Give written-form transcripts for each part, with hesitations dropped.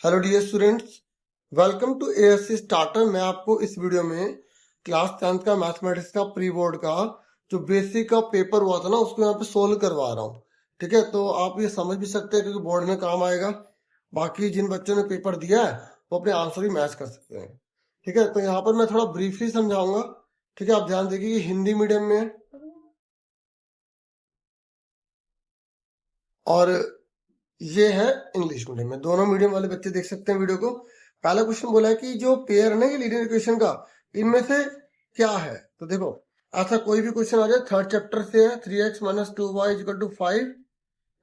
Hello dear students, welcome to ASC starter. मैं आपको इस वीडियो में क्लास 10th का मैथमेटिक्स का प्री बोर्ड का जो बेसिक का पेपर हुआ था ना, उसको यहाँ पे सोल्व करवा रहा हूँ। ठीक है, तो आप ये समझ भी सकते हैं क्योंकि बोर्ड में काम आएगा। बाकी जिन बच्चों ने पेपर दिया है वो अपने आंसर भी मैच कर सकते हैं। ठीक है, तो यहाँ पर मैं थोड़ा ब्रीफली समझाऊंगा। ठीक है, आप ध्यान देखिए, ये हिंदी मीडियम में है और ये है इंग्लिश मीडियम में। दोनों मीडियम वाले बच्चे देख सकते हैं वीडियो को। पहला क्वेश्चन बोला है कि जो पेयर है ना ये लीनियर इक्वेशन का, इनमें से क्या है। तो देखो, ऐसा कोई भी क्वेश्चन आ जाए, थर्ड चैप्टर से है, 3x minus 2y is equal to 5,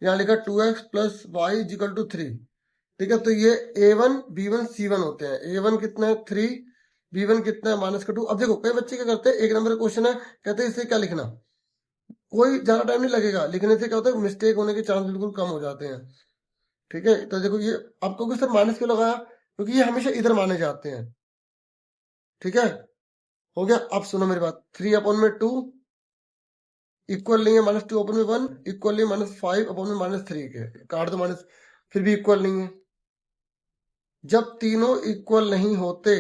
यहाँ लिखा 2x plus Y is equal to 3। ठीक है, तो ये a1 b1 c1 होते हैं। a1 कितना है 3, b1 कितना है माइनस का 2। अब देखो, कई बच्चे क्या करते हैं, एक नंबर का क्वेश्चन है, कहते हैं इसे क्या लिखना। कोई ज्यादा टाइम नहीं लगेगा लिखने से, क्या होता है मिस्टेक होने के चांस बिल्कुल कम हो जाते हैं। ठीक है, तो देखो ये आपको किस सर माइनस क्यों लगाया, क्योंकि ये हमेशा इधर माने जाते हैं। ठीक है, हो गया। अब सुनो मेरी बात, 3/2 इक्वल नहीं है -2/1, इक्वल नहीं -5/-3 के, काट दो माइनस, फिर भी इक्वल नहीं है। जब तीनों इक्वल नहीं होते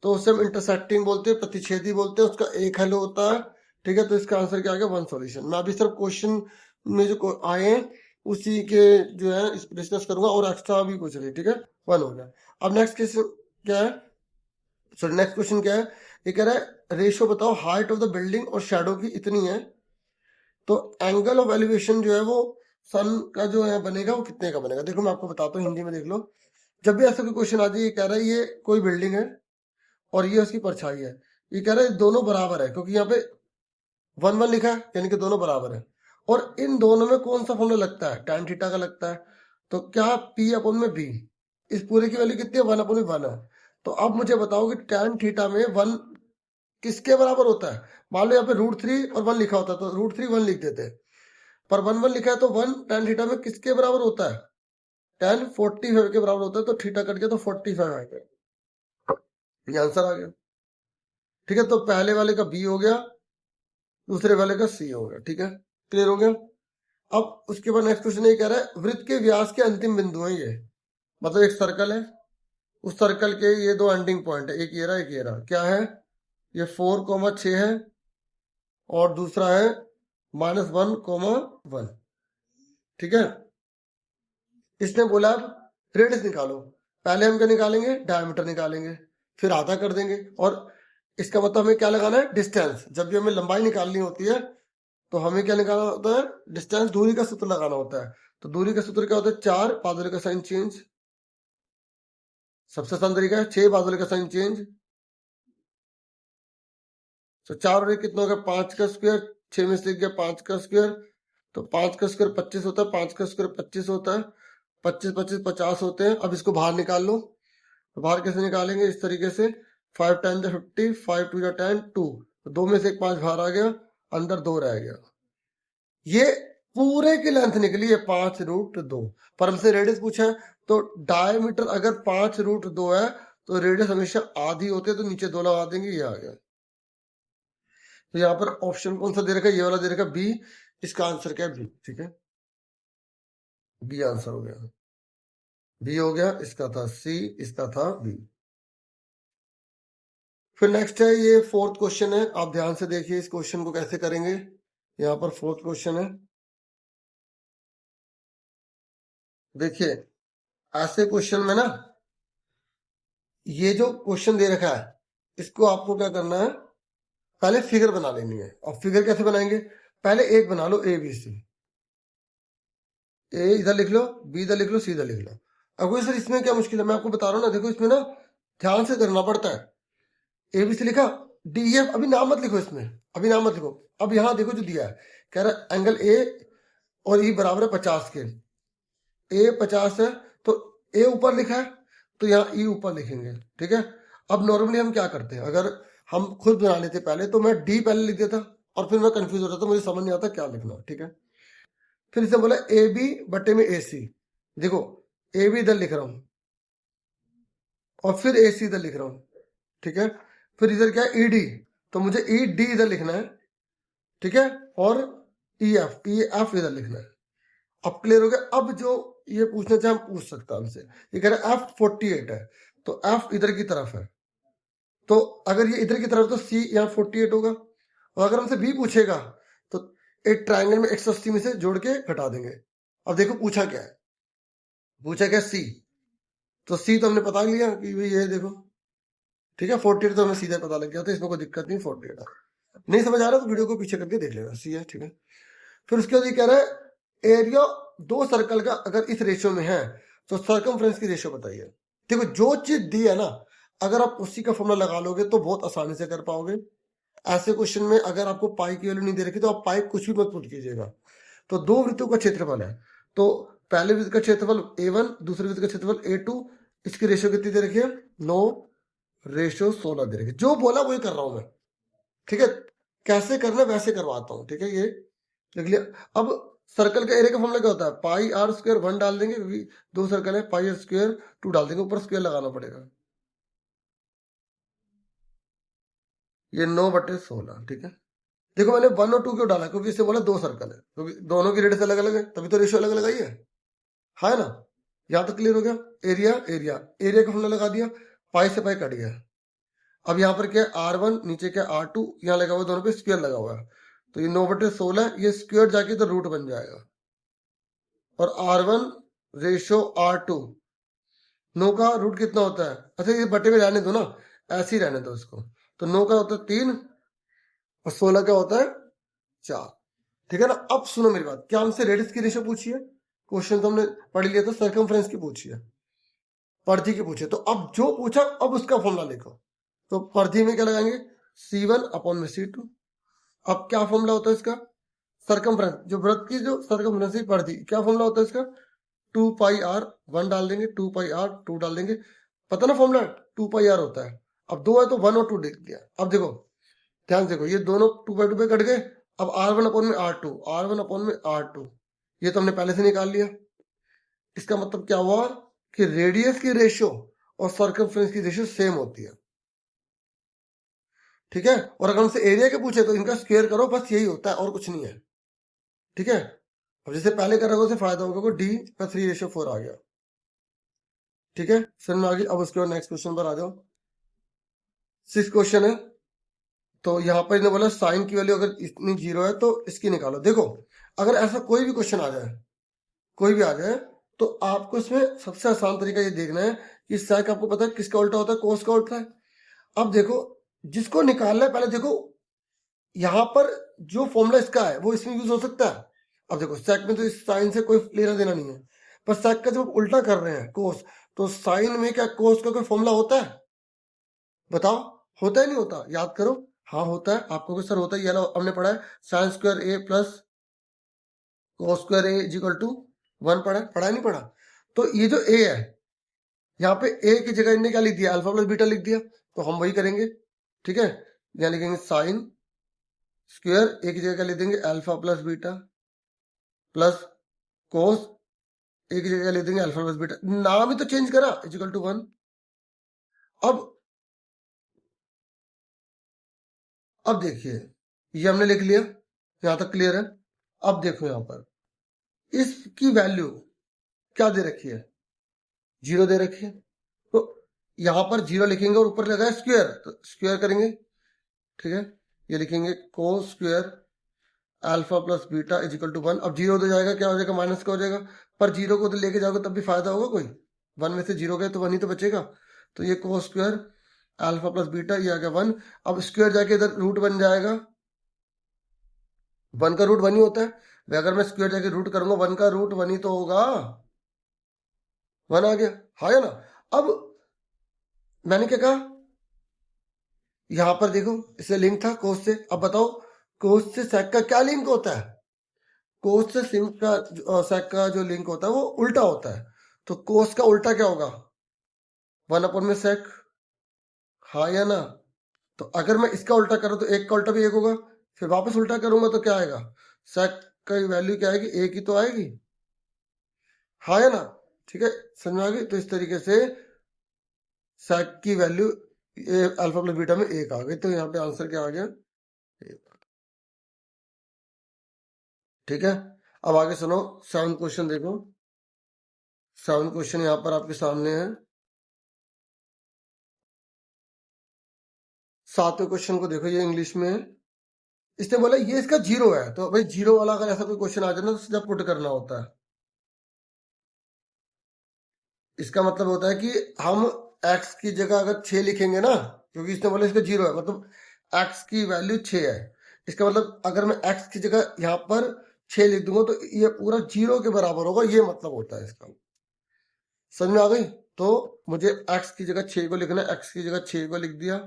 तो उसे हम इंटरसेक्टिंग बोलते हैं, प्रतिच्छेदी बोलते हैं, उसका एक हल होता है। ठीक है, तो इसका आंसर क्या आ गया, 1 सॉल्यूशन। मैं अभी सिर्फ क्वेश्चन में जो आए हैं उसी के जो है डिस्कस करूंगा, और एक्स्ट्रा भी कुछ नहीं। ठीक है, 1 हो गया। अब नेक्स्ट क्वेश्चन क्या है, सॉरी नेक्स्ट क्वेश्चन क्या है, ये कह रहा है रेशियो बताओ हाइट ऑफ द बिल्डिंग और शैडो की इतनी है, तो एंगल ऑफ एलिवेशन जो है वो सन का जो है बनेगा वो कितने का बनेगा। देखो मैं आपको बताता हूँ हिंदी में, देख लो। जब भी ऐसा कोई क्वेश्चन आ जाए, ये कह रहा है ये कोई बिल्डिंग है और ये उसकी परछाई है, ये कह रहा है दोनों बराबर है, क्योंकि यहाँ पे 1 1 लिखा है, यानी कि दोनों बराबर है। और इन दोनों में कौन सा फॉर्मूला लगता है, tan थीटा का लगता है। तो क्या p/b, इस पूरे की वैल्यू कितनी है, 1/1 है। तो अब मुझे बताओ कि tan थीटा में 1 किसके बराबर होता है। मान लो यहाँ पे √3 और 1 लिखा होता है, तो √3 1 लिख देते, पर 1 1 लिखा है, तो 1 tan थीटा में किसके बराबर होता है, tan 45 के बराबर होता है। तो थीटा कट गया तो 45 आ गया, ये आंसर आ गया। ठीक है, तो पहले वाले का बी हो गया, दूसरे वाले का सी हो गया। ठीक है, क्लियर हो गया। अब उसके बाद नेक्स्ट क्वेश्चन ये कह रहा है वृत्त के व्यास के अंतिम बिंदु हैं ये, मतलब एक सर्कल है, उस सर्कल के ये दो एंडिंग पॉइंट है, एक ये रहा एक ये रहा। क्या है, ये 4,6 है और दूसरा है -1,1। ठीक है, इसने बोला अब रेडियस निकालो। पहले हम क्या निकालेंगे, डायमीटर निकालेंगे, फिर आधा कर देंगे। और इसका मतलब हमें क्या लगाना है, डिस्टेंस। जब भी हमें लंबाई निकालनी होती है तो हमें क्या निकालना होता है, डिस्टेंस, दूरी का सूत्र लगाना होता है। तो दूरी का सूत्र क्या होता है, 4 बादल का साइन चेंज, सबसे आसान तरीका है 6 बादल का साइन चेंज। तो 4 और 1 कितना होगा, 5 का स्क्वायर, 6 में से गया 5 का स्क्वायर, तो 5 का स्क्वायर 25 होता है, 5 का स्क्वायर 25 होता है, 25 25 50 होते हैं। अब इसको बाहर निकाल लो, तो बाहर कैसे निकालेंगे, इस तरीके से 5 टाइम 50, 5 2 10 2, तो 2 में से एक 5 बाहर आ गया, अंदर 2 रह गया। ये पूरे की लेंथ निकली है 5√2, पर हमसे रेडियस पूछा है। तो डायमीटर अगर 5√2 है तो रेडियस हमेशा आधी होती है, तो नीचे 2 लगा देंगे, ये आ गया। तो यहाँ पर ऑप्शन कौन सा दे रखा है, ये वाला दे रखा है बी। इसका आंसर क्या है, बी। ठीक है, बी आंसर हो गया, बी हो गया। इसका था सी, इसका था बी। फिर नेक्स्ट है, ये फोर्थ क्वेश्चन है, आप ध्यान से देखिए इस क्वेश्चन को कैसे करेंगे। यहाँ पर फोर्थ क्वेश्चन है, देखिए ऐसे क्वेश्चन में ना, ये जो क्वेश्चन दे रखा है इसको आपको क्या करना है, पहले फिगर बना लेनी है। और फिगर कैसे बनाएंगे, पहले एक बना लो ABC, ए इधर लिख लो, बी इधर लिख लो, सी इधर लिख लो। अब कोई सर इसमें क्या मुश्किल है, मैं आपको बता रहा हूँ ना, देखो इसमें ना ध्यान से करना पड़ता है। ABC लिखा, DEF अभी नाम मत लिखो इसमें, अभी नाम मत लिखो। अब यहाँ देखो जो दिया है, कह रहा है एंगल ए और ई बराबर है 50 के, ए 50 है तो ए ऊपर लिखा है, तो यहाँ ई ऊपर लिखेंगे। ठीक है, अब नॉर्मली हम क्या करते हैं, अगर हम खुद बना लेते पहले तो मैं डी पहले लिख देता और फिर मैं कंफ्यूज हो जाता, मुझे समझ नहीं आता क्या लिखना। ठीक है, फिर इसने बोला ए बी बटे में AC, देखो ए बी इधर लिख रहा हूं और फिर AC इधर लिख रहा हूं। ठीक है, फिर इधर क्या है ED, तो मुझे ED इधर लिखना है। ठीक है, और EF इधर लिखना है। अब क्लियर हो गया। अब जो ये पूछना चाहे हम पूछ सकते हैं हमसे। ये कह रहा है F48 है, तो F इधर की तरफ है, तो अगर ये इधर की तरफ तो C यहाँ 48 होगा। और अगर हमसे B पूछेगा तो एक ट्राइंगल में 180 में से जोड़ के घटा देंगे। अब देखो पूछा क्या है, पूछा क्या C, तो C तो हमने पता लिया कि भाई ये देखो, ठीक है 48 तो हमें सीधा पता लग गया, तो इसमें कोई दिक्कत नहीं। 48 नहीं समझ आ रहा तो वीडियो को पीछे करके देख लेना, C है, ठीक है। फिर उसके बाद ये कह रहा है एरिया दो सर्कल का अगर इस रेशियो में है तो सर्कमफ्रेंस की रेशियो बताइए। देखो जो चीज दी है ना, अगर आप उसी का फॉर्मूला लगा लोगे तो बहुत आसानी से कर पाओगे। ऐसे क्वेश्चन में अगर आपको पाई की वैल्यू नहीं दे रखी तो आप पाई कुछ भी मत पुट कीजिएगा। तो दो वृत्तों का क्षेत्रफल है, तो पहले वृत्त का क्षेत्रफल A1, दूसरे वृत्त का क्षेत्रफल A2, इसकी रेशियो कितनी दे रखी है 9:16 दे रखी है। जो बोला वही कर रहा हूं मैं, ठीक है। कैसे करना वैसे करवाता हूं, ठीक है। ये देख लिया। अब सर्कल का एरिया का फॉर्मूला क्या होता है, पाई आर स्क्वायर 1 डाल देंगे, क्योंकि दो सर्कल है, पाई आर स्क्वायर 2 डाल देंगे, ऊपर स्क्वायर लगाना पड़ेगा। ये 9/16, ठीक है। देखो मैंने 1 और 2 क्यों डाला, क्योंकि इससे बोला दो सर्कल है, क्योंकि दोनों की रेडियस अलग अलग है, तभी तो रेशियो अलग अलग आई है ना। यहां तक क्लियर हो गया। एरिया एरिया एरिया का फॉर्मूला लगा दिया, पाई से पाई कट गया। अब यहाँ पर क्या है R1, नीचे क्या R2, यहाँ लगा हुआ दोनों पे स्क्वायर लगा हुआ है, तो ये 9/16, ये स्क्वायर जाके तो रूट बन जाएगा। और R1 रेशो R2, 9 का रूट कितना होता है, अच्छा ये बटे में रहने दो ना, ऐसे ही रहने दो इसको। तो 9 का होता है 3 और 16 का होता है 4, ठीक है ना। अब सुनो मेरी बात, क्या हमसे रेडियस की रेशियो पूछी है, क्वेश्चन तो हमने पढ़ लिया था, सर्कमफ्रेंस की पूछी है, परिधि की पूछी है। तो अब जो पूछा अब उसका फॉर्मूला लिखो। तो परिधि में क्या लगाएंगे, C1/C2। अब क्या फॉर्मूला होता है इसका, सर्कमफ्रेंस, जो वृत्त की जो सर्कमफ्रेंस परिधि, क्या फॉर्मूला होता है इसका, 2πr 1 डाल देंगे, 2πr 2 डाल देंगे, पता ना फॉर्मूला 2πr होता है। अब दो है तो 1 और 2 लिख दिया। अब देखो ध्यान से देखो, ये दोनों 2/2 पे कट गए। अब R1/R2 ये तो हमने पहले से निकाल लिया। इसका मतलब क्या हुआ कि रेडियस की रेशियो और सर्कमफ्रेंस की रेशियो सेम होती है, ठीक है। और अगर हमसे एरिया के पूछे तो इनका स्क्वायर करो, बस यही होता है और कुछ नहीं है, ठीक है। अब जैसे पहले कर रहे हो फायदा होगा, D/3:4 आ गया, ठीक है, समझ में आ गई। अब उसके बाद नेक्स्ट क्वेश्चन पर आ जाओ। 6 क्वेश्चन है, तो यहाँ पर इन्होंने बोला साइन की वैल्यू अगर इतनी 0 है तो इसकी निकालो। देखो अगर ऐसा कोई भी क्वेश्चन आ जाए, कोई भी आ जाए, तो आपको इसमें सबसे आसान तरीका ये देखना है कि sec आपको पता है किसका उल्टा होता है, कोस का उल्टा है। अब देखो जिसको निकालना है, पहले देखो यहाँ पर जो फॉर्मूला इसका है वो इसमें यूज हो सकता है। अब देखो sec में तो इस साइन से कोई लेना देना नहीं है, पर sec का जब उल्टा कर रहे हैं कोस, तो साइन में क्या कोस का कोई फॉर्मूला होता है, बताओ, होता है नहीं होता, याद करो। हाँ होता है, आपको कोई सर होता है, ये हमने पढ़ा है sine square A plus cos square A equal to 1, पढ़ा नहीं पढ़ा। तो ये जो A है, यहाँ पे A की जगह इनने क्या लिख दिया, अल्फा प्लस बीटा लिख दिया, तो हम वही करेंगे, ठीक है। यहाँ लिखेंगे साइन स्क्वायर A की जगह क्या लिख देंगे, alpha plus beta, plus cos A की जगह लिख देंगे अल्फा प्लस बीटा, नाम ही तो चेंज करा, इक्वल टू 1। अब देखिए ये हमने लिख लिया, यहां तक क्लियर है। अब देखो यहां पर इसकी वैल्यू क्या दे रखी है, 0 दे रखी है, तो यहां पर 0 लिखेंगे और ऊपर लगा है स्क्वायर, तो स्क्वायर करेंगे, ठीक है। ये लिखेंगे cos square alpha plus beta equal to 1। अब 0 हो जाएगा, क्या हो जाएगा, माइनस का हो जाएगा, पर 0 को तो लेके जाओगे तब भी फायदा होगा कोई, 1 में से 0 गए तो 1 ही तो बचेगा। तो ये कोस स्क्वायर अल्फा प्लस बीटा, ये आ गया 1। अब स्क्वायर जाके इधर रूट बन जाएगा, 1 का रूट 1 ही होता है भाई, अगर मैं स्क्वायर जाके रूट करूंगा 1 का रूट 1 ही तो होगा, 1 आ गया, हाँ या ना। अब मैंने क्या कहा, यहां पर देखो इससे लिंक था कोस से। अब बताओ कोस से सेक का क्या लिंक होता है, कोस से सिंक का सेक का जो लिंक होता है वो उल्टा होता है। तो कोस का उल्टा क्या होगा, 1/सेक, हाँ या ना। तो अगर मैं इसका उल्टा करूं तो एक का उल्टा भी एक होगा, फिर वापस उल्टा करूंगा तो क्या आएगा, सेक का वैल्यू क्या आएगी, एक ही तो आएगी, हाँ या ना, ठीक है, समझ में आ गई। तो इस तरीके से सेक की वैल्यू अल्फा प्लस बीटा में एक आ गई, तो यहाँ पे आंसर क्या आ गया, ठीक है। अब आगे सुनो 7 क्वेश्चन देखो। 7 क्वेश्चन यहाँ पर आपके सामने है। 7वें क्वेश्चन को देखो, ये इंग्लिश में है। इसने बोला ये इसका जीरो है, तो भाई जीरो वाला अगर ऐसा कोई क्वेश्चन आ जाए ना तो सीधा पुट करना होता है। इसका मतलब होता है कि हम x की जगह अगर 6 लिखेंगे ना, क्योंकि इसने बोला इसका जीरो है, मतलब x की वैल्यू 6 है। इसका मतलब अगर मैं x की जगह यहाँ पर 6 लिख दूंगा तो ये पूरा जीरो के बराबर होगा, ये मतलब होता है इसका। समझ में आ गई? तो मुझे x की जगह 6 को लिखना है, x की जगह 6 को लिख दिया,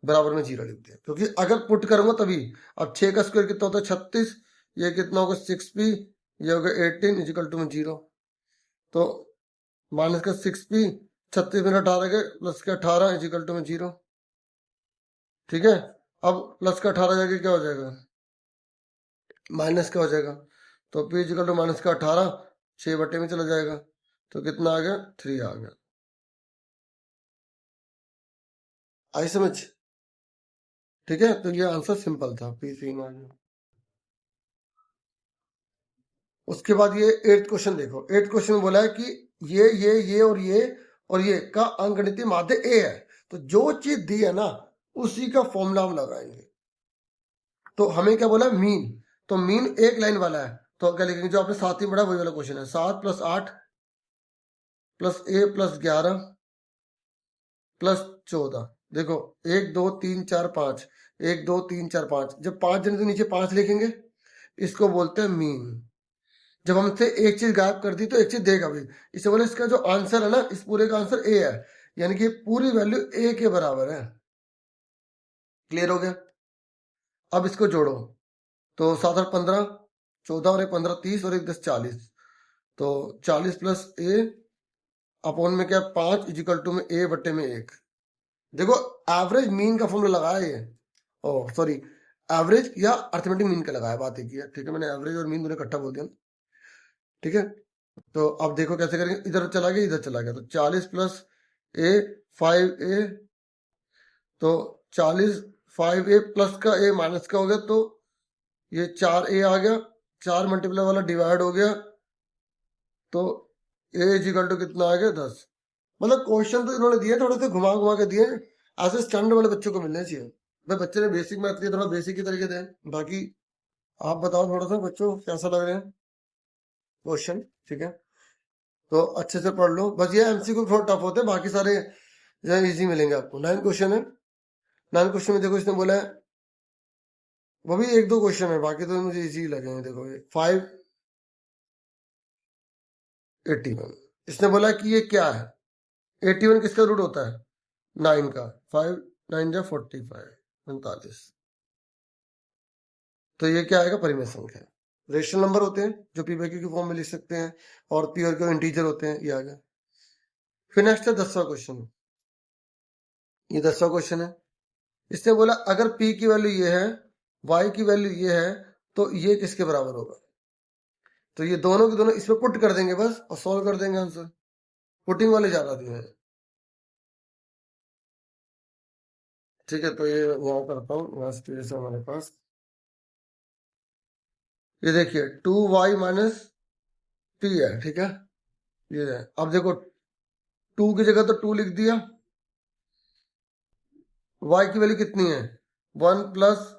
बराबर में जीरो लिख दिया, क्योंकि अगर पुट करूंगा तभी। अब 6 का स्क्वायर कितना होता है? 36। ये कितना होगा? 6p। ये होगा 18 इजिकल टू में जीरो। तो माइनस का 6p, 36 में 18 के प्लस के 18 इजिकल टू में जीरो। ठीक है, अब प्लस का 18 जाके क्या हो जाएगा? माइनस का हो जाएगा। तो p इजिकल टू माइनस का 18 6 बटे में चला जाएगा, तो कितना आ गया? 3 आ गया। आई समझ? ठीक है, तो ये आंसर सिंपल था, p 3 आ गया। उसके बाद ये 8th क्वेश्चन देखो। 8th क्वेश्चन बोला है कि ये और ये का अंकगणितीय माध्य a है, तो जो चीज दी है ना उसी का फॉर्मूला हम लगाएंगे। तो हमें क्या बोला? मीन। तो मीन एक लाइन वाला है, तो क्या लिखेंगे? जो आपने 7 ही पढ़ा वही वाला क्वेश्चन है। 7 + 8 + a + 11 + 14। देखो 1 2 3 4 5, 1 2 3 4 5, जब 5 जने तो नीचे 5 लिखेंगे, इसको बोलते हैं मीन। जब हमसे एक चीज गायब कर दी तो एक चीज देगा भी। इसे बोले इसका जो आंसर है ना, इस पूरे का आंसर ए है, यानी कि पूरी वैल्यू ए के बराबर है। क्लियर हो गया? अब इसको जोड़ो, तो 7 और 15 14 और 1 15 30 और 1 10 40। तो 40 + a अपॉन में क्या? 5 इजिकल टू में a बटे में 1। देखो एवरेज मीन का फॉर्मूला लगाया ये, ओ सॉरी, एवरेज या अर्थमेटिक मीन का लगाया, बात एक ही है। ठीक है, मैंने एवरेज और मीन दोनों इकट्ठा बोल दिया। ठीक है, तो अब देखो कैसे करेंगे। इधर चला गया, इधर चला गया, तो 40 + a 5a, तो 40 5a प्लस का a माइनस का हो गया, तो ये 4a आ गया, 4 मल्टीप्लाई वाला डिवाइड हो गया, तो a इजिकल टू कितना आ गया? 10। मतलब क्वेश्चन तो इन्होंने दिए, थोड़े से घुमा घुमा के दिए, ऐसे स्टैंडर्ड वाले बच्चों को मिलने चाहिए। भाई बच्चे ने बेसिक मैथ लिया, थोड़ा बेसिक की तरीके दें। बाकी आप बताओ थोड़ा सा बच्चों कैसा लग रहे हैं क्वेश्चन? ठीक है, तो अच्छे से पढ़ लो। बस ये एमसीक्यू थोड़ा टफ होते हैं, बाकी सारे जो इजी मिलेंगे आपको। 9 क्वेश्चन है। 9 क्वेश्चन में देखो इसने बोला है, वो भी 1 2 क्वेश्चन है, बाकी तो मुझे इजी लगे हैं। देखो 581, इसने बोला कि ये क्या है? 81 किसका रूट होता है? 9 का। 5 9 जा 45 45। तो ये क्या आएगा? परिमेय संख्या। रेशनल नंबर होते हैं जो पी बाई क्यू की फॉर्म में लिख सकते हैं, और पी और क्यू इंटीजर होते हैं, ये आ गया। फिर नेक्स्ट है 10वां क्वेश्चन। ये 10वां क्वेश्चन है। इसने बोला अगर p की वैल्यू ये है, y की वैल्यू ये है, तो ये किसके बराबर होगा? तो ये दोनों के दोनों इसमें पुट कर देंगे बस, और सॉल्व कर देंगे आंसर। पुटिंग वाले ज्यादा दिए हैं। ठीक है, तो ये यहाँ करता हूँ, यहाँ स्पेस है हमारे पास। ये देखिए 2y - p है। ठीक है, ये है। अब देखो 2 की जगह तो 2 लिख दिया, y की वैल्यू कितनी है? 1 +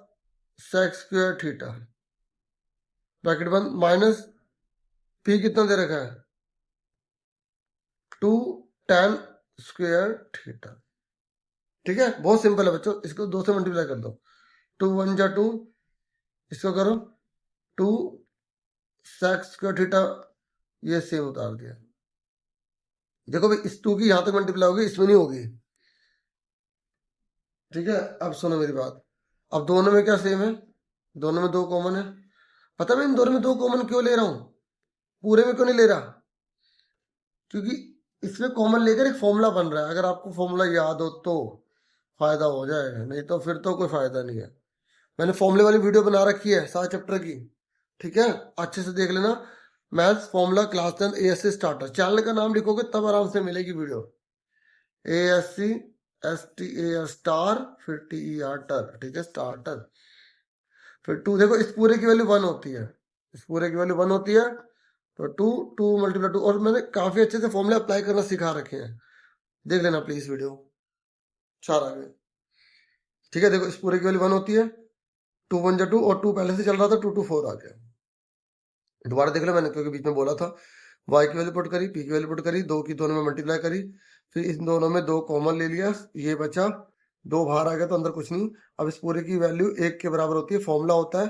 sec² थीटा, ब्रैकेट बंद, माइनस p कितना दे रखा है? 2 tan² थीटा। ठीक है, बहुत सिंपल है बच्चों, इसको 2 से मल्टीप्लाई कर दो। 2 1 जा 2, इसको करो 2 sec² थीटा, ये सेम उतार दिया। देखो भाई इस 2 की यहां तक मल्टीप्लाई होगी, इसमें नहीं होगी। ठीक है, अब सुनो मेरी बात। अब दोनों में क्या सेम है? दोनों में 2 कॉमन है। पता मैं इन दोनों में 2 कॉमन क्यों ले रहा हूं? पूरे में क्यों नहीं ले रहा? क्योंकि इसमें कॉमन लेकर एक फॉर्मूला बन रहा है। अगर आपको फॉर्मूला याद हो तो फायदा हो जाएगा, नहीं तो फिर तो कोई फायदा नहीं है। मैंने फॉर्मूले वाली वीडियो बना रखी है 7 चैप्टर की। ठीक है, अच्छे से देख लेना। Maths formula class 10 ASC starter, channel का नाम लिखोगे तब आराम से मिलेगी वीडियो। ASC STAR स्टार, फिर TER टर। ठीक है, स्टार्टर। फिर 2 देखो, इस पूरे की वैल्यू 1 होती है, इस पूरे की वैल्यू 1 होती है, तो 2 2 मल्टीप्लाई 2, और मैंने काफी अच्छे से फॉर्मूला अप्लाई करना सिखा रखे हैं, देख लेना प्लीज वीडियो। 4 आ गए। ठीक है, देखो इस पूरे की वैल्यू 1 होती है, 2 1 जा 2, और 2 पहले से चल रहा था, 2 2 4 आ गया। दोबारा देख लो, मैंने क्योंकि बीच में बोला था, y की वैल्यू पुट करी, p की वैल्यू पुट करी, 2 की दोनों में मल्टीप्लाई करी, फिर इन दोनों में 2 कॉमन ले लिया, ये बचा, 2 बाहर आ गया तो अंदर कुछ नहीं। अब इस पूरे की वैल्यू 1 के बराबर होती है, फॉर्मूला होता है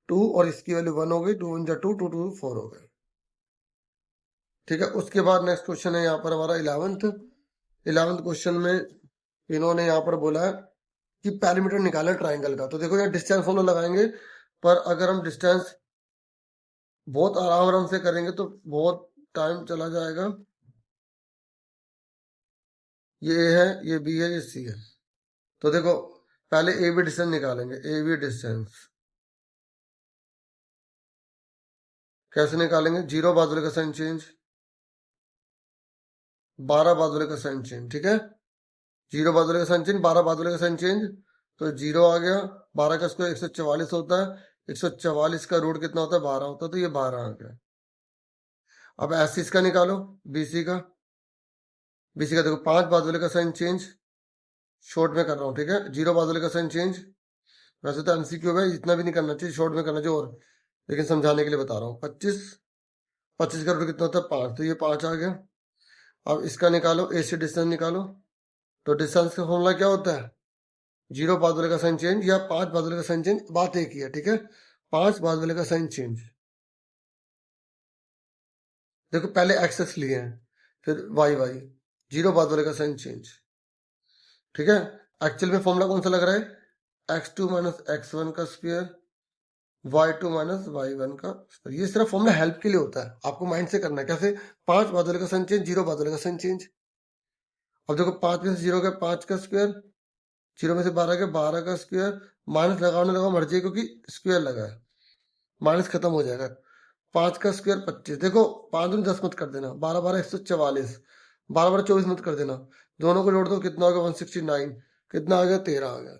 2, और इसकी वैल्यू 1 हो गई, 2 1 जा 2, 2 2 4 हो गए। ठीक है, उसके बाद नेक्स्ट क्वेश्चन है यहाँ पर हमारा 11th क्वेश्चन में इन्होंने यहाँ पर बोला है कि पैरामीटर निकालें ट्राइंगल का। तो देखो यहाँ डिस्टेंस फॉर्मूला लगाएंगे, पर अगर हम डिस्टेंस बहुत आराम आराम से करेंगे तो बहुत टाइम चला जाएगा। ये A है, ये B है, ये C है। तो देखो पहले ए बी डिस्टेंस निकालेंगे, ए बी डिस्टेंस कैसे निकालेंगे, 0 बाद वाले का साइन चेंज, 12 बाद वाले का साइन चेंज। ठीक है, 0 बाद वाले का साइन चेंज, 12 बाद वाले का साइन चेंज, तो 0 आ गया, 12 का स्क्वायर 144 होता है, 144 का रूट कितना होता है, 12 होता है, तो ये 12 आ गया। अब ऐसे इसका निकालो, बीसी का देखो 5 बाद वाले का साइन चेंज, शॉर्ट में कर रहा हूँ। ठीक है, 0 बाद वाले का साइन चेंज, वैसे तो एमसीक्यू है, इतना भी नहीं करना चाहिए, शॉर्ट में करना चाहिए, और लेकिन समझाने के लिए बता रहा हूँ। 25 का रूट कितना होता है, 5, तो ये 5 आ गया। अब इसका निकालो, ए से डिस्टेंस निकालो, तो डिस्टेंस का फॉर्मूला क्या होता है, 0 बाद वाले का साइन चेंज या 5 बाद वाले का साइन चेंज, बात एक ही है। ठीक है, 5 बाद वाले का साइन चेंज, देखो पहले एक्स लिए हैं, फिर वाई 0 बाद वाले का साइन चेंज। ठीक है, एक्चुअल में फॉर्मूला कौन सा लग रहा है, x2 माइनस x1 का स्क्वायर, y2 माइनस y1 का स्क्वायर। ये सिर्फ फॉर्मूला हेल्प के लिए होता है, आपको माइंड से करना है। कैसे, 5 बाद वाले का साइन चेंज, 0 बाद वाले का साइन चेंज। अब देखो 5 में से 0 का 5 का स्क्वायर, 0 में से 12 के 12 का स्क्वायर, माइनस लगाने लगा मर्जी, क्योंकि स्क्वायर लगा है, माइनस खत्म हो जाएगा। 5 का स्क्वायर 25, देखो 5 दूनी 10 मत कर देना, 12 12 144, 12 12 24 मत कर देना, दोनों को जोड़ दो, कितना आ गया 169, कितना आ गया 13 आ गया।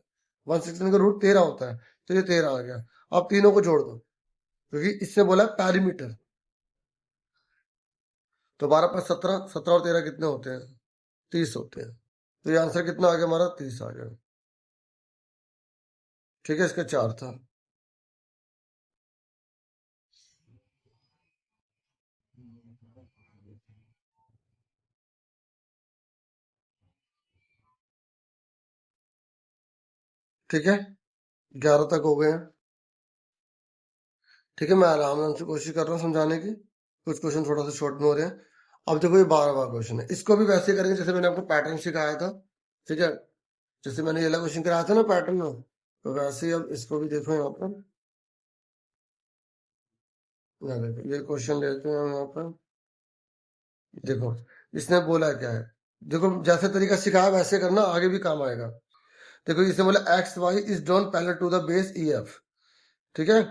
169 का रूट 13 होता है, तो ये 13 आ गया। अब तीनों को जोड़ दो, क्योंकि इससे बोला पैरीमीटर, तो 12 पर 17, 17 और 13 कितने होते हैं, 30 होते हैं। तो ये आंसर कितना आ गया हमारा, 30 आ गया। ठीक है, इसका 4 था। ठीक है, 11 तक हो गए हैं। ठीक है, मैं आराम आराम से कोशिश कर रहा हूँ समझाने की, कुछ क्वेश्चन थोड़ा सा शॉर्ट में हो रहे हैं। अब देखो ये 12वां क्वेश्चन है, इसको भी वैसे करेंगे जैसे मैंने आपको पैटर्न सिखाया था। ठीक है, जैसे मैंने ये क्वेश्चन कराया था ना पैटर्न में, तो वैसे ही अब इसको भी देखो यहाँ पर, देखो ये क्वेश्चन लेते हैं हम यहाँ पर। देखो इसने बोला क्या है, देखो जैसे तरीका सिखाया वैसे करना, आगे भी काम आएगा। देखो इसने बोला X Y is drawn parallel to the base E F. ठीक है,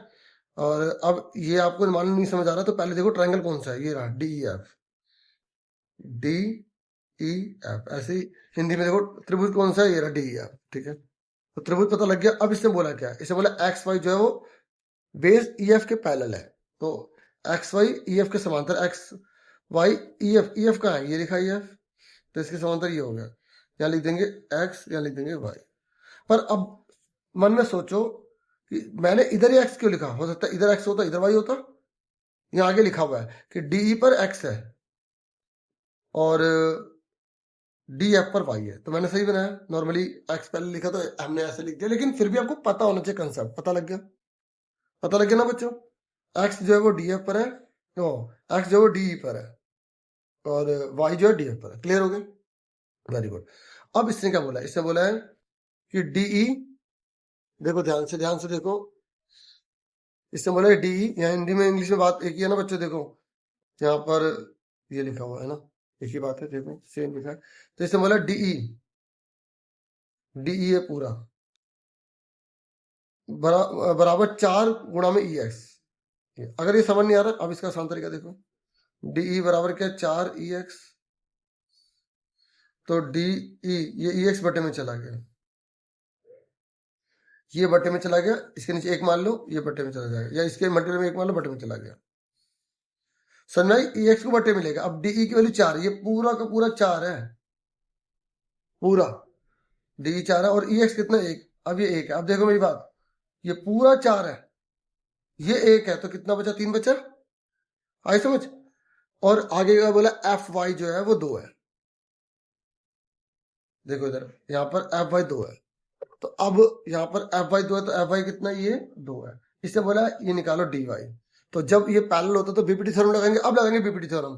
और अब ये आपको मालूम नहीं समझ आ रहा, तो पहले देखो ट्रायंगल कौन सा है, ये रहा D E F, D E F. ऐसे ही हिंदी में देखो त्रिभुज कौन सा है, ये रहा डी ई एफ। ठीक है, तो त्रिभुज पता लग गया। अब इसने बोला क्या है, इसने बोला एक्स वाई जो है वो बेस ई एफ के पैरेलल है, तो एक्स वाई ई एफ के समांतर, एक्स वाई ई एफ कहाँ है, ये लिखा ई एफ, तो इसके समांतर ये हो गया, यहाँ लिख देंगे एक्स, यहाँ लिख देंगे वाई। पर अब मन में सोचो कि मैंने इधर ही एक्स क्यों लिखा, हो सकता है इधर एक्स होता इधर वाई होता। यहाँ आगे लिखा हुआ है कि डी पर एक्स है और डी एफ पर वाई है, तो मैंने सही बनाया। नॉर्मली एक्स पहले लिखा तो हमने ऐसे लिख दिया, लेकिन फिर भी आपको पता होना चाहिए कंसेप्ट, पता लग गया, पता लग गया ना बच्चों। एक्स जो है वो डी एफ पर है, तो एक्स जो है वो डी पर है, और वाई जो है डी एफ पर है। क्लियर हो गया, वेरी गुड। अब इसने क्या बोला, इसने बोला है कि डीई, देखो ध्यान से देखो, इसने बोला है डीई, यहाँ हिंदी में इंग्लिश में बात एक ही है ना बच्चों। देखो यहाँ पर ये लिखा हुआ है ना, एक ही बात है, देखो सेम लिखा है। तो इसने बोला डीई, डीई है पूरा बराबर 4 गुणा में ई एक्स। अगर ये समझ नहीं आ रहा, अब इसका आसान तरीका देखो, डीई बराबर क्या, 4 ई एक्स, तो डीई ये ई एक्स बटे में चला गया, ये बटे में चला गया, इसके नीचे एक मान लो, ये बटे में चला जाएगा, या इसके मल्टीपल में एक मान लो, बटे में चला गया। समझ में? ई एक्स को बटे मिलेगा। अब डी की वैल्यू 4, ये पूरा का पूरा 4 है, पूरा डी 4 है, और ई एक्स कितना 1, अब ये 1 है। अब देखो मेरी बात, ये पूरा 4 है, ये 1 है, तो कितना बचा, 3 बचा। आई समझ? और आगे का बोला एफ वाई जो है वो 2 है। देखो इधर, यहाँ पर एफ वाई 2 है, तो अब यहाँ पर एफ वाई 2 है, तो एफ वाई कितना, ये 2 है। इससे बोला ये निकालो डी वाई। तो जब ये पैरेलल होता है तो बीपीटी थ्योरम लगाएंगे। अब लगाएंगे बीपीटी थ्योरम।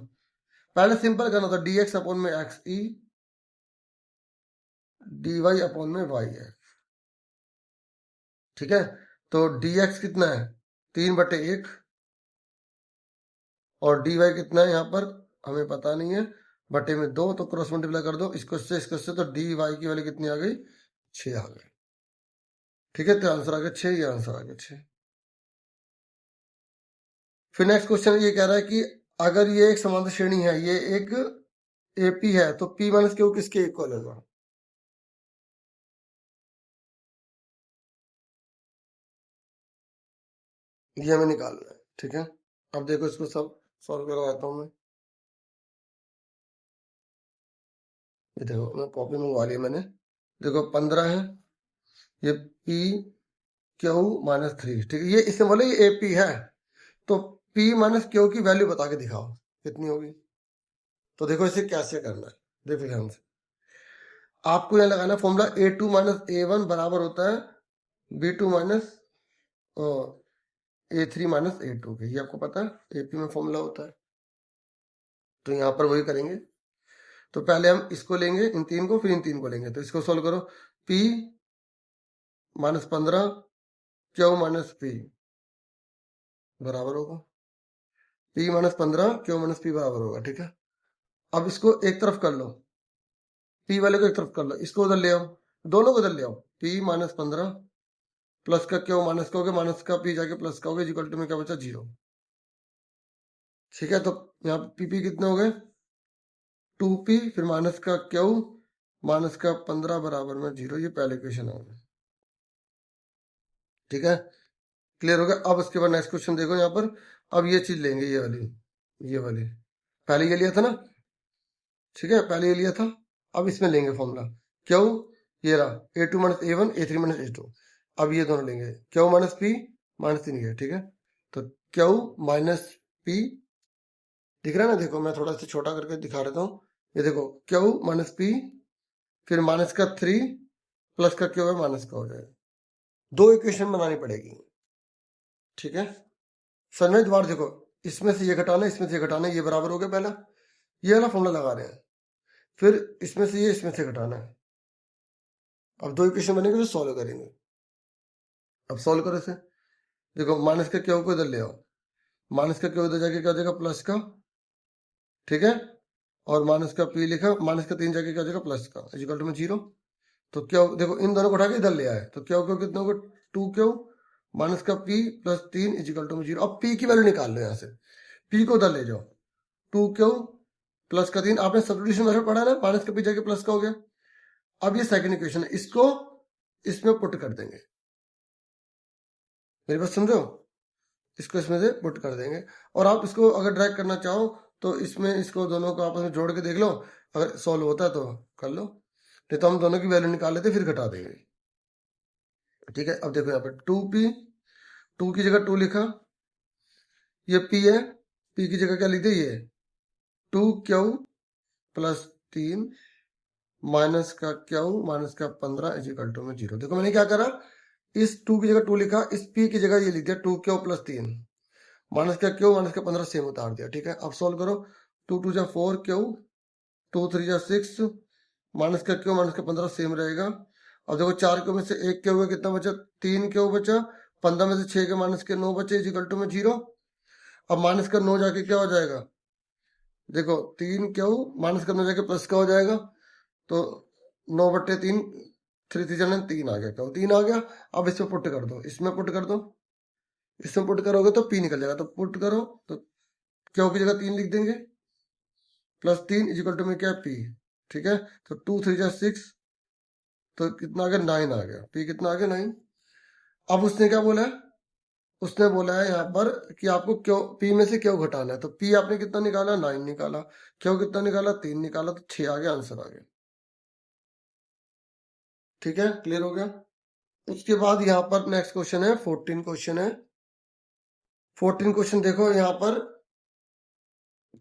पहले सिंपल करना था, डी एक्स अपॉन में X E D Y upon में वाई है, ठीक है। तो डी एक्स कितना है, 3/1, और डी वाई कितना है यहाँ पर हमें पता नहीं है, बटे में 2, तो क्रॉस मल्टीप्लाई कर दो इसको से, तो डी वाई की वैल्यू कितनी आ गई, 6 आ गई, ठीक है। तो आंसर आ गया 6, ये आंसर आ गया 6। फिर नेक्स्ट क्वेश्चन ये कह रहा है कि अगर ये एक समांतर श्रेणी है, ये एक एपी है, तो पी माइनस क्यू किसके इक्वल होगा। ये हमें निकालना है, ठीक है। अब देखो इसको सब सॉल्व करवाता हूं मैं। ये देखो मैं कॉपी मंगवा लिया मैंने। देखो 15 है, ये पी क्यू -3, ठीक है। ये इससे बोले ये एपी है, तो पी माइनस क्यू की वैल्यू बता के दिखाओ कितनी होगी। तो देखो इसे कैसे करना है, देखो ध्यान से। आपको यहाँ लगाना फॉर्मूला A2 - A1 बराबर होता है B2 माइनस A3 - A2 के। ये आपको पता है एपी में फॉर्मूला होता है, तो यहाँ पर वही करेंगे। तो पहले हम इसको लेंगे, इन 3 को, फिर इन 3 को लेंगे। तो इसको सोल्व करो, P -15 क्यू -P बराबर होगा, P -15 क्यू -P बराबर होगा, ठीक है। अब इसको एक तरफ कर लो, P वाले को एक तरफ कर लो, इसको उधर ले आओ, दोनों को उधर ले आओ। P -15 प्लस का क्यू माइनस का हो गया, माइनस का P जाके प्लस का हो गया, इक्वल टू में क्या बचा, 0, ठीक है। तो यहाँ पी कितने हो गए, 2P, फिर माइनस का क्यू माइनस का 15 बराबर में 0। ये पहले क्वेश्चन हो गया, ठीक है। क्लियर हो गया। अब उसके बाद नेक्स्ट क्वेश्चन देखो यहाँ पर। अब ये चीज लेंगे, ये वाली, ये वाली पहले ये लिया था ना, ठीक है, पहले ये लिया था। अब इसमें लेंगे फॉर्मूला क्यू, ये रहा A2 - A1 A3 - A2। अब ये दोनों लेंगे, क्यू -P -3 है, ठीक है। तो क्यू -P दिख रहा है ना, देखो मैं थोड़ा सा छोटा करके दिखा देता हूँ। ये देखो क्यू -P, फिर माइनस का 3 प्लस का क्यू है माइनस का हो जाएगा। 2 इक्वेशन बनानी पड़ेगी, ठीक है। समझ दोबारा देखो, इसमें से ये घटाना, इसमें से ये घटाना, ये बराबर हो गया पहला, ये वाला फॉर्मूला लगा रहे हैं। फिर इसमें से ये, इसमें से घटाना है। अब 2 इक्वेशन बनेंगे, तो सॉल्व करेंगे। अब सॉल्व करो इसे, देखो माइनस का क्यू को इधर ले आओ, माइनस का क्यू इधर जाके क्या हो जाएगा, प्लस का, ठीक है। और माइनस का P लिखा, माइनस का 3 जाके क्या हो जाएगा, प्लस का, इक्वल टू में 0। तो क्या देखो, इन दोनों को उठा के इधर ले आए, तो क्या होगा, कितना होगा, 2Q माइनस का P प्लस 3 इक्वल टू में 0। अब P की वैल्यू निकाल लो, यहाँ से P को उधर ले जाओ, 2Q प्लस का 3, आपने सब्स्टिट्यूशन मेथड पढ़ा ना, माइनस का P जाके प्लस का हो गया। अब ये सेकंड इक्वेशन है, इसको इसमें पुट कर देंगे, मेरी बात समझो, इसको इसमें से पुट कर देंगे। और आप इसको अगर ड्रैग करना चाहो तो इसमें इसको दोनों को आपस में जोड़ के देख लो, अगर सॉल्व होता है तो कर लो, नहीं तो हम दोनों की वैल्यू निकाल लेते फिर घटा देंगे, ठीक है। अब देखो यहाँ पे 2P, 2 की जगह 2 लिखा, ये P है, P की जगह क्या लिख दिया, ये 2Q प्लस 3 माइनस का Q माइनस का 15 इक्वल टू में 0। देखो मैंने क्या करा, इस 2 की जगह 2 लिखा, इस P की जगह ये लिख दिया 2Q प्लस 3 माइनस का Q माइनस का 15 सेम उतार दिया, ठीक है। अब सोल्व करो, 2 2 जा 4Q, 2 3 जा 6 माइनस का Q माइनस का 15 सेम रहेगा। अब देखो 4 Q में से 1 Q हुआ, कितना बचा, 3 Q बचा, 15 में से 6 के माइनस के 9 बचे, इक्वल टू में 0। अब माइनस का 9 जाके क्या हो जाएगा, देखो 3Q माइनस का 9 जाके प्लस का हो जाएगा, तो 9/3, 3 3 जाने 3 आ गया, क्या 3 आ गया। अब इसमें पुट कर दो, इसमें पुट कर दो, इसमें पुट करोगे तो P निकल जाएगा, तो पुट करो, तो Q की जगह 3 लिख देंगे, प्लस 3 इक्वल टू में क्या, P, ठीक है। तो 2 3 जा 6, तो कितना आ गया, 9 आ गया, P कितना आ गया, 9। अब उसने क्या बोला है, उसने बोला है यहाँ पर कि आपको क्यों पी में से क्यों घटाना है, तो पी आपने कितना निकाला 9 निकाला, क्यों कितना निकाला 3 निकाला, तो 6 आ गया, आंसर आ गया। ठीक है, क्लियर हो गया। उसके बाद यहाँ पर नेक्स्ट क्वेश्चन है 14 क्वेश्चन है। 14 क्वेश्चन देखो यहाँ पर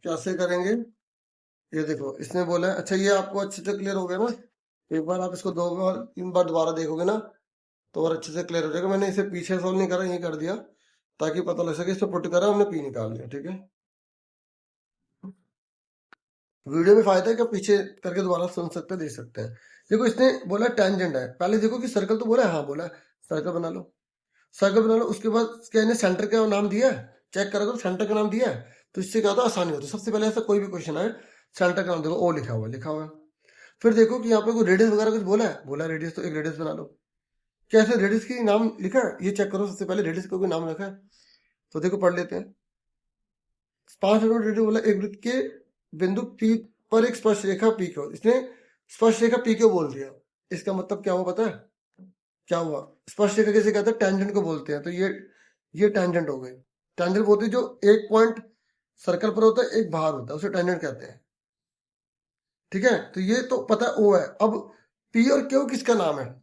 कैसे करेंगे, ये देखो इसने बोला है, अच्छा ये आपको अच्छे से क्लियर हो गया ना, एक बार आप इसको 2 बार 3 बार दोबारा देखोगे ना तो और अच्छे से क्लियर हो जाएगा। मैंने इसे पीछे सोल्व नहीं करा, यही कर दिया ताकि पता लग सके, इससे पुट करा हमने पी निकाल लिया। ठीक है, वीडियो में फायदा है कि पीछे करके दोबारा सुन सकते हैं, देख सकते हैं। देखो इसने बोला टेंजेंट है, पहले देखो कि सर्कल तो बोला है, हाँ बोला है सर्कल बना लो, सर्कल बना लो। उसके बाद क्या इन्हें सेंटर का नाम दिया है, चेक करोगे तो सेंटर का नाम दिया है, तो इससे क्या होता है आसानी होती है। सबसे पहले ऐसा कोई भी क्वेश्चन है, सेंटर का नाम देखो, ओ लिखा हुआ है। फिर देखो कि यहाँ पे कोई रेडियस वगैरह कुछ बोला रेडियस, तो एक रेडियस बना लो। क्या ऐसे रेडियस की नाम लिखा है, ये चेक करो सबसे पहले रेडियस का कोई नाम रखा है, तो देखो पढ़ लेते हैं। 5 सेंटीमीटर रेडियस बोला, एक वृत्त के बिंदु पी पर एक स्पर्श रेखा पी क्यू, इसने स्पर्श रेखा पी क्यू बोल दिया। इसका मतलब क्या हुआ पता है, क्या हुआ, स्पर्श रेखा किसे कहते हैं, टेंजेंट को बोलते हैं। तो ये टेंजेंट हो गई। टेंजेंट बोलते हैं जो एक पॉइंट सर्कल पर होता है, एक बाहर होता है, उसे टेंजेंट कहते हैं। ठीक है, तो ये तो पता ओ है। अब पी और क्यू किसका नाम है,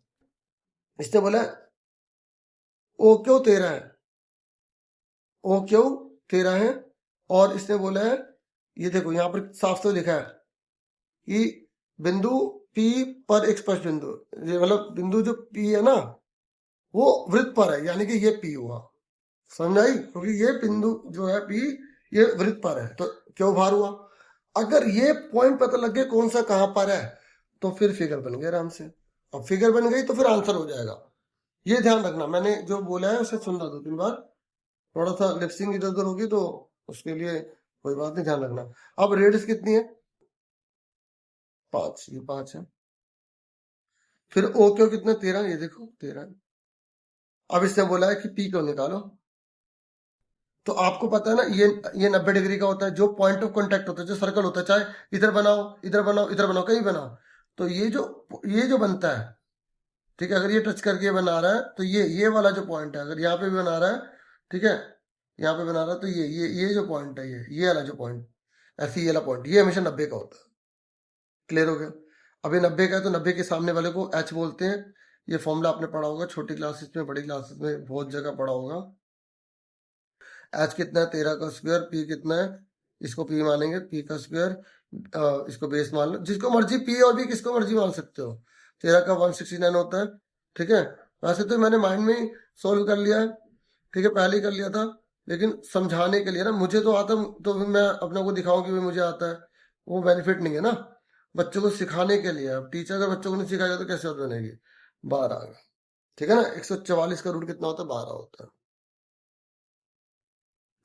इसने बोला ओ क्यू 13 है, ओ क्यू 13 है। और इसने बोला है, ये देखो यहाँ पर साफ तो लिखा है कि बिंदु पी पर एक स्पर्श बिंदु, ये मतलब बिंदु जो पी है ना वो वृत्त पर है, यानी कि ये पी हुआ, समझ आई, क्योंकि ये बिंदु जो है पी ये वृत्त पर है, तो क्यों भार हुआ। अगर ये पॉइंट पता लग गया कौन सा कहां पर है, तो फिर फिगर बन गई आराम से। अब फिगर बन गई तो फिर आंसर हो जाएगा। ये ध्यान रखना, मैंने जो बोला है उसे सुनना 2-3 बार, थोड़ा सा लिपसिंग इधर उधर होगी तो उसके लिए कोई बात नहीं, ध्यान रखना। अब रेडियस कितनी है, 5, ये 5 है। फिर ओ क्यों कितना 13, ये देखो 13। अब इसने बोला है कि पी क्यों निकालो, तो आपको पता है ना ये 90 डिग्री का होता है, जो पॉइंट ऑफ कांटेक्ट होता है, जो सर्कल होता है, चाहे इधर बनाओ इधर बनाओ इधर बनाओ कहीं बनाओ, तो ये जो बनता है, ठीक है, अगर ये टच करके बना रहा है तो ये वाला जो पॉइंट है, अगर यहाँ पे भी बना रहा है, ठीक है, यहाँ पे बना रहा है, तो ये जो पॉइंट है, ये वाला जो पॉइंट, ऐसे ये वाला पॉइंट, ये हमेशा 90 का होता है। क्लियर हो गया। अब ये 90 का है तो 90 के सामने वाले को एच बोलते हैं। ये फॉर्मूला आपने पढ़ा होगा छोटी क्लासेस में, बड़ी क्लासेस में बहुत जगह पढ़ा होगा। एच कितना है 13 का स्क्वायर, पी कितना है, इसको पी मानेंगे, पी का स्क्वायर, इसको बेस मान लो, जिसको मर्जी पी और भी किसको मर्जी मान सकते हो। 13 का 169 होता है। ठीक है, वैसे तो मैंने माइंड में ही सोल्व कर लिया है, ठीक है, पहले ही कर लिया था, लेकिन समझाने के लिए ना, मुझे तो आता तो मैं अपने को दिखाऊं कि मुझे आता है, वो बेनिफिट नहीं है ना, बच्चों को सिखाने के लिए। अब टीचर अगर बच्चों को नहीं सिखाएगा तो कैसे बनेगी। 12 आ गया। ठीक है ना, 144 का रूट कितना होता है, 12 होता है।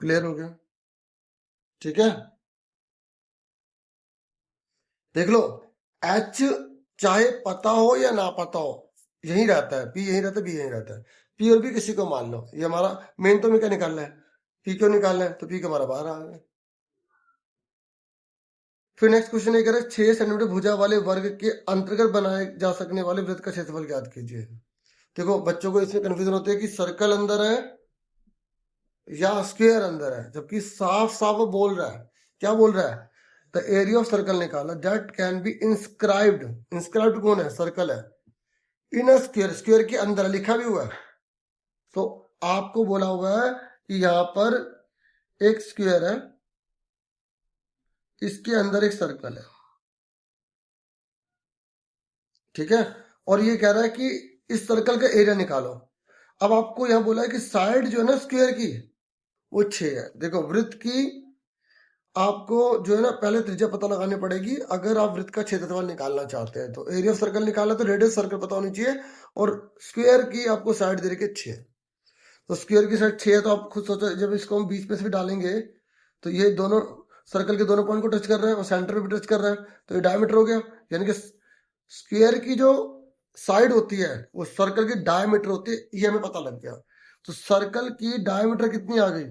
क्लियर हो गया। ठीक है, देख लो, एच चाहे पता हो या ना पता हो यही रहता है, पी यही रहता है, बी यही रहता है। पी और बी किसी को मान लो, ये हमारा मेन तो में क्या निकालना है, पी क्यों निकालना है, तो पी का हमारा 12 आ गया। फिर नेक्स्ट क्वेश्चन ये कह रहा है 6 सेंटीमीटर भुजा वाले वर्ग के अंतर्गत बनाए जा सकने वाले वृत्त का क्षेत्रफल ज्ञात कीजिए। देखो बच्चों को इसमें कंफ्यूजन होती है कि सर्कल अंदर है या स्क्वायर अंदर है, जबकि साफ साफ वो बोल रहा है, क्या बोल रहा है, द एरिया ऑफ सर्कल निकाला that can be inscribed. Inscribed कौन है, सर्कल है, इन अ स्क्वायर, स्क्वायर के अंदर लिखा भी हुआ है। तो आपको बोला हुआ है कि यहां पर एक स्क्वायर है, इसके अंदर एक सर्कल है, ठीक है, और ये कह रहा है कि इस सर्कल का एरिया निकालो। अब आपको यहां बोला है कि साइड जो है ना स्क्वायर की वो 6 है। देखो वृत्त की आपको जो है ना पहले त्रिज्या पता लगानी पड़ेगी, अगर आप वृत्त का क्षेत्रफल निकालना चाहते हैं। तो एरिया ऑफ सर्कल निकालना तो रेडियस सर्कल पता होनी चाहिए, और स्क्वायर की आपको साइड दे रखी 6, तो स्क्वायर की साइड 6 है, तो आप खुद सोचो जब इसको हम बीच में से भी डालेंगे तो ये दोनों सर्कल के दोनों पॉइंट को टच कर रहे हैं और सेंटर भी टच कर रहे हैं, तो ये डायमीटर हो गया। यानी कि स्क्वायर की जो साइड होती है वो सर्कल की डायमीटर होती है, ये हमें पता लग गया। तो सर्कल की डायमीटर कितनी आ गई,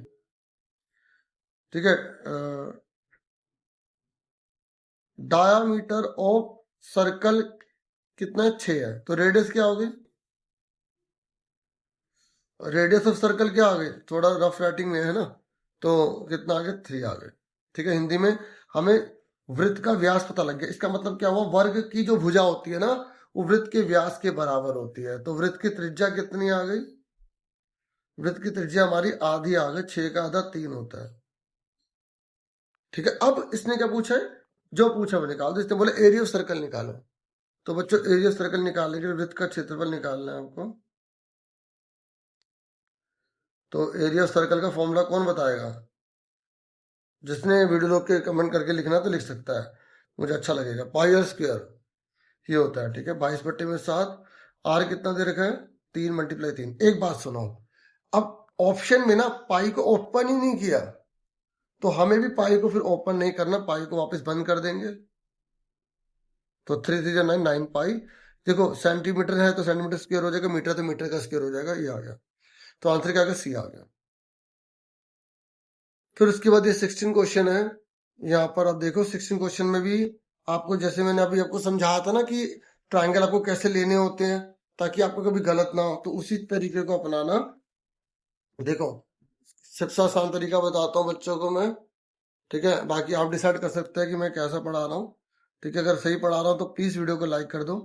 ठीक है, डायामीटर ऑफ सर्कल कितना है, 6 है, तो रेडियस क्या होगी, रेडियस ऑफ सर्कल क्या आ गई, थोड़ा रफ राइटिंग में है ना, तो कितना आ गया 3 आ गए। ठीक है, हिंदी में हमें वृत्त का व्यास पता लग गया। इसका मतलब क्या हुआ, वर्ग की जो भुजा होती है ना वो वृत्त के व्यास के बराबर होती है। तो वृत्त की त्रिज्या कितनी आ गई, वृत्त की त्रिज्या हमारी आधी आ गई, 6 का आधा 3 होता है। ठीक है, अब इसने क्या पूछा है, जो पूछा वो निकाल दो। इसने बोला एरिया ऑफ सर्कल निकालो। तो बच्चों एरिया ऑफ सर्कल निकालने के लिए वृत्त का क्षेत्रफल निकालना है आपको। तो एरिया ऑफ सर्कल का फॉर्मूला कौन बताएगा, जिसने वीडियो लोग के कमेंट करके लिखना तो लिख सकता है, मुझे अच्छा लगेगा। पाई आर स्क्वायर ये होता है। ठीक है, 22/7। आर कितना दे रखा है, 3 × 3। एक बात सुनो, अब ऑप्शन में ना पाई को ओपन ही नहीं किया, तो हमें भी पाई को फिर ओपन नहीं करना, पाई को वापस बंद कर देंगे। तो 3 3 9 9 पाई। देखो सेंटीमीटर है तो सेंटीमीटर स्क्वायर हो जाएगा, मीटर तो मीटर का स्क्वायर हो जाएगा, ये आ गया। तो आंसर क्या आ गया, सी आ गया। फिर उसके बाद ये 16 क्वेश्चन है। यहाँ पर आप देखो 16 क्वेश्चन में भी आपको, जैसे मैंने अभी आपको समझाया था ना कि ट्रायंगल आपको कैसे लेने होते हैं ताकि आपको कभी गलत ना हो, तो उसी तरीके को अपनाना। देखो सबसे आसान तरीका बताता हूँ बच्चों को मैं। ठीक है, बाकी आप डिसाइड कर सकते हैं कि मैं कैसा पढ़ा रहा हूँ। ठीक है, अगर सही पढ़ा रहा हूँ तो प्लीज वीडियो को लाइक कर दो।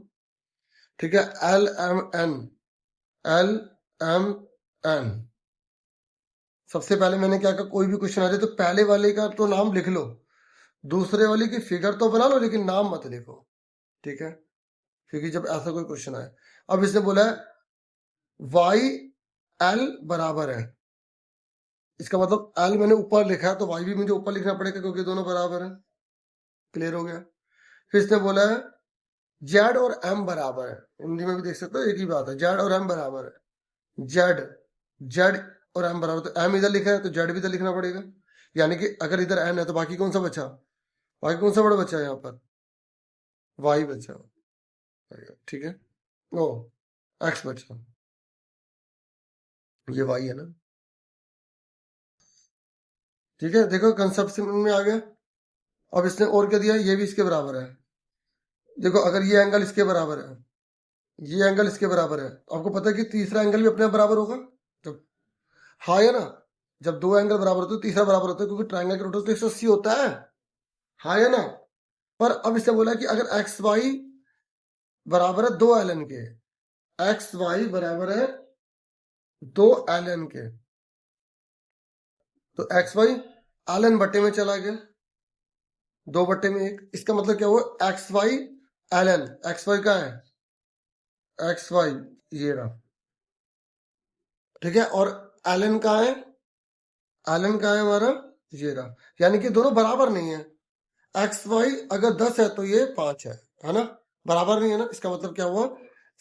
ठीक है, L M N, L M N. सबसे पहले मैंने क्या कहा, कोई भी क्वेश्चन आ जाए तो पहले वाले का तो नाम लिख लो, दूसरे वाले की फिगर तो बना लो लेकिन नाम मत लिखो। ठीक है, क्योंकि जब ऐसा कोई क्वेश्चन आए। अब इसने बोला है वाई एल बराबर है, इसका मतलब एल मैंने ऊपर लिखा है तो वाई भी मुझे ऊपर लिखना पड़ेगा क्योंकि दोनों बराबर है। क्लियर हो गया। फिर इसने बोला है जेड और एम बराबर है, हिंदी में भी देख सकते हो एक ही बात है, जेड और एम बराबर है। जेड, जेड और एम बराबर, तो एम इधर लिखा है तो जेड भी इधर लिखना पड़ेगा। यानी कि अगर इधर एन है तो बाकी कौन सा बचा, बाकी कौन सा बड़ा बचा है यहाँ पर, वाई बचा। ठीक है, ओ एक्स बचा, ये वाई है ना। ठीक है, देखो कंसेप्ट में आ गया। अब इसने और क्या दिया, ये भी इसके बराबर है। देखो अगर ये एंगल इसके बराबर है, ये एंगल इसके बराबर है, तो आपको पता है कि तीसरा एंगल भी अपने आप बराबर होगा। जब हाँ है ना, जब दो एंगल बराबर होते हैं तीसरा बराबर होता है, क्योंकि ट्रायंगल का टोटल तो 180 होता है। हाँ है ना। पर अब इसने बोला कि अगर एक्स वाई बराबर है 2 ln के, एक्स वाई बराबर है 2 ln के, तो एक्स वाई ln बटे में चला गया, 2/1। इसका मतलब क्या हुआ, X Y ln, X Y का है, एक्स वाई ये रहा। ठीक है, और ln का है, ln का है हमारा ये रहा। यानी कि दोनों बराबर नहीं है। एक्स वाई अगर 10 है तो ये 5 है ना, बराबर नहीं है ना। इसका मतलब क्या हुआ,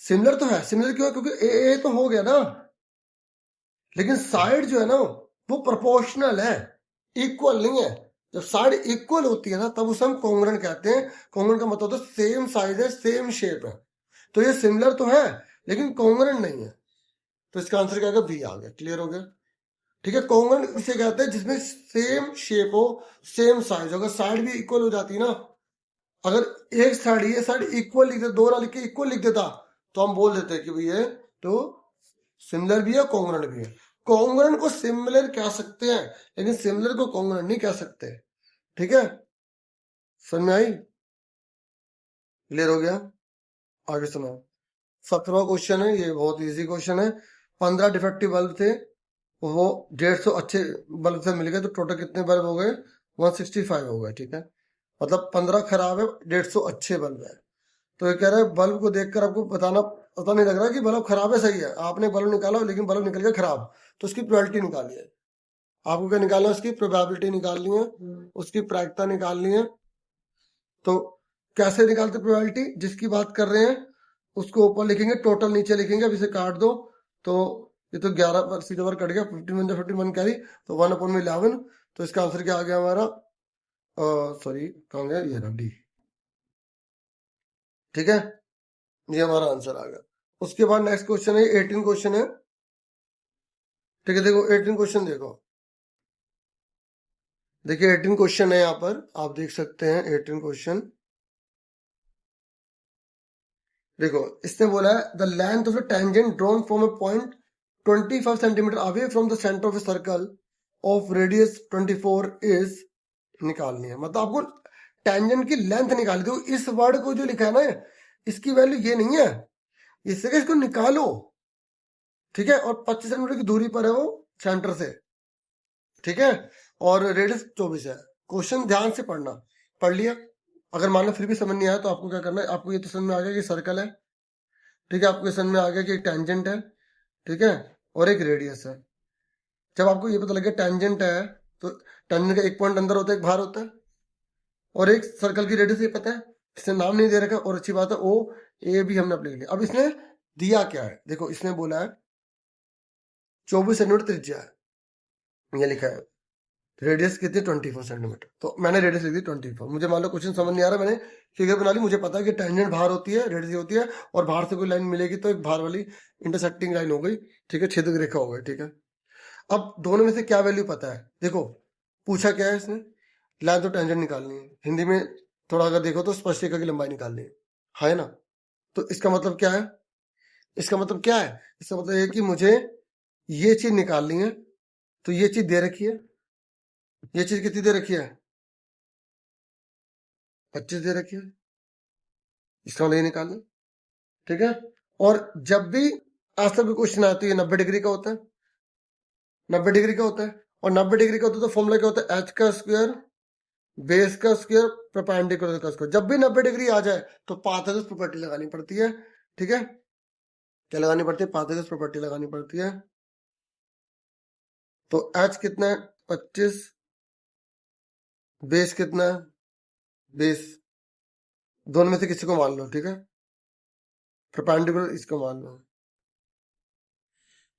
सिमिलर तो है। सिमिलर क्यों है, क्योंकि ए तो हो गया ना, लेकिन साइड जो है ना वो प्रोपोर्शनल है, इक्वल नहीं है। जब साइड इक्वल होती है ना तब उसे हम कॉन्ग्रुएंट कहते हैं। कॉन्ग्रुएंट का मतलब होता है सेम साइज है, सेम शेप है। तो ये सिमिलर तो है लेकिन कॉन्ग्रुएंट नहीं है, तो इसका आंसर क्या, बी आ गया। क्लियर हो गया। ठीक है, कॉन्ग्रुएंट इसे कहते हैं जिसमें सेम शेप हो, सेम साइज हो। अगर साइड भी इक्वल हो जाती ना, अगर एक साइड ये साइड इक्वल लिख देता, 2 ना लिख के इक्वल लिख देता, तो हम बोल देते कि भाई ये तो सिमिलर भी है कॉन्ग्रुएंट भी है। कॉन्ग्रुएंट को सिमिलर कह सकते हैं लेकिन सिमिलर को कॉन्ग्रुएंट नहीं कह सकते। ठीक है, समझ में आई, क्लियर हो गया। आगे सुनो, 17वां क्वेश्चन है, ये बहुत इजी क्वेश्चन है। 15 डिफेक्टिव बल्ब थे, वो 150 अच्छे बल्ब से मिल गए, तो टोटल कितने बल्ब हो गए, 165 हो गए। ठीक है, मतलब 15 खराब है, 150 अच्छे बल्ब है। तो ये कह रहा है बल्ब को देखकर आपको बताना, पता नहीं लग रहा कि बल्ब खराब है सही है। आपने बल्ब निकाला लेकिन बल्ब निकल गया खराब, तो उसकी प्रोबेबिलिटी निकाली है। आपको क्या निकालना है, उसकी प्रोबेबिलिटी निकालनी है, उसकी प्रायिकता निकालनी है। तो कैसे निकालते प्रोबेबिलिटी, जिसकी बात कर रहे हैं उसको ऊपर लिखेंगे, टोटल नीचे लिखेंगे। अब इसे काट दो तो ये तो 11 सीधे बार कट गया, 15 51 कैरी, तो 1/11। तो इसका आंसर क्या आ गया हमारा, सॉरी कहाँ गया, ये रहा डी। ठीक है, ये हमारा आंसर आ गया। उसके बाद नेक्स्ट क्वेश्चन है, 18 क्वेश्चन है। ठीक है, देखो 18 क्वेश्चन देखो, देखिए 18 क्वेश्चन है यहाँ पर, आप देख सकते हैं 18 क्वेश्चन। देखो इसने बोला है the length of the tangent drawn from A point 25 centimetre away from the centre of a circle of radius 24 is निकालनी है। मतलब आपको टेंजेंट की लेंथ निकाली। तो इस वर्ड को जो लिखा है ना, इसकी वैल्यू ये नहीं है, इससे इसको निकालो, ठीक है। और 25 सेंटीमीटर की दूरी पर है वो सेंटर से, ठीक है। और रेडियस 24 है। क्वेश्चन ध्यान से पढ़ना। पढ़ लिया? अगर मान लो फिर भी समझ नहीं आया तो आपको क्या करना है, आपको ये तो समझ में आ गया कि सर्कल है, ठीक है। आपको ये समझ में आ गया कि एक टेंजेंट है, ठीक है, और एक रेडियस है। जब आपको ये पता लगे टेंजेंट है, तो टेंजेंट का एक पॉइंट अंदर होता है, एक बाहर होता है, और एक सर्कल की रेडियस ये पता है, इसने नाम नहीं दे रखा, और अच्छी बात है ओ ए भी हमने अपने लिया। अब इसने दिया क्या है, देखो इसने बोला है 24 सेंटीमीटर त्रिज्या है, ये लिखा है। रेडियस कितनी 24 सेंटीमीटर, तो मैंने रेडियस लिख दी 24। मुझे मान लो क्वेश्चन समझ नहीं आ रहा, मैंने फिगर बना ली। मुझे पता है कि टेंजेंट बाहर होती है, रेडियस होती है, और बाहर से कोई लाइन मिलेगी तो एक बाहर वाली इंटरसेक्टिंग लाइन हो गई, ठीक है, छेदक रेखा हो गई, ठीक है। अब दोनों में से क्या वैल्यू पता है, देखो पूछा क्या है इसने, लाइन तो टेंजेंट निकालनी है। हिंदी में थोड़ा अगर देखो तो स्पर्शिका की लंबाई निकालनी है ना। तो इसका मतलब क्या है, इसका मतलब क्या है, इसका मतलब ये कि मुझे ये चीज निकालनी है। तो ये चीज दे रखी है, ये चीज कितनी दे रखी है, 25 दे रखी है, इसका मतलब ये निकालना, ठीक है। और जब भी आंसर भी क्वेश्चन आया तो ये 90 डिग्री का होता है, 90 डिग्री का होता है। और 90 डिग्री का होता है तो फॉर्मूला क्या होता है, एच का स्क्वायर बेस का स्क्वायर परपेंडिकुलर का स्क्वायर। जब भी 90 डिग्री आ जाए तो पाइथागोरस प्रॉपर्टी लगानी पड़ती है, ठीक है। क्या लगानी पड़ती है, पाइथागोरस प्रॉपर्टी लगानी पड़ती है। तो एच कितना है 25, बेस कितना है, बेस दोनों में से किसी को मान लो, ठीक है। परपेंडिकुलर इसको मान लो,